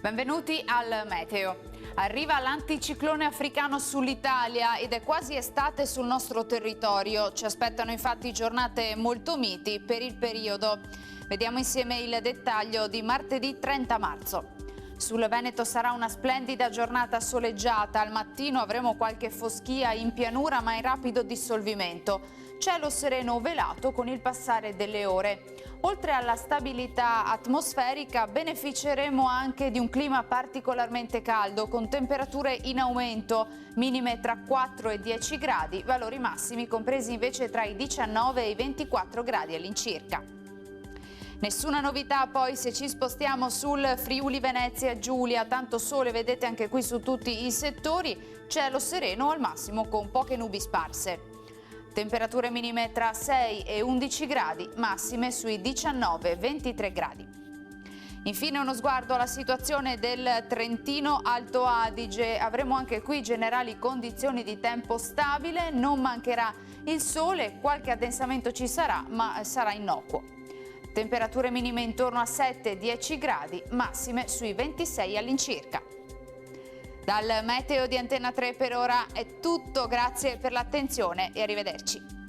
Benvenuti al Meteo. Arriva l'anticiclone africano sull'Italia ed è quasi estate sul nostro territorio. Ci aspettano infatti giornate molto miti per il periodo. Vediamo insieme il dettaglio di martedì 30 marzo. Sul Veneto sarà una splendida giornata soleggiata. Al mattino avremo qualche foschia in pianura ma in rapido dissolvimento. Cielo sereno velato con il passare delle ore. Oltre alla stabilità atmosferica beneficeremo anche di un clima particolarmente caldo con temperature in aumento, minime tra 4 e 10 gradi, valori massimi compresi invece tra i 19 e i 24 gradi all'incirca. Nessuna novità poi se ci spostiamo sul Friuli Venezia Giulia, tanto sole vedete anche qui su tutti i settori, cielo sereno al massimo con poche nubi sparse. Temperature minime tra 6 e 11 gradi, massime sui 19-23 gradi. Infine uno sguardo alla situazione del Trentino Alto Adige. Avremo anche qui generali condizioni di tempo stabile, non mancherà il sole, qualche addensamento ci sarà, ma sarà innocuo. Temperature minime intorno a 7-10 gradi, massime sui 26 all'incirca. Dal Meteo di Antena 3 per ora è tutto, grazie per l'attenzione e arrivederci.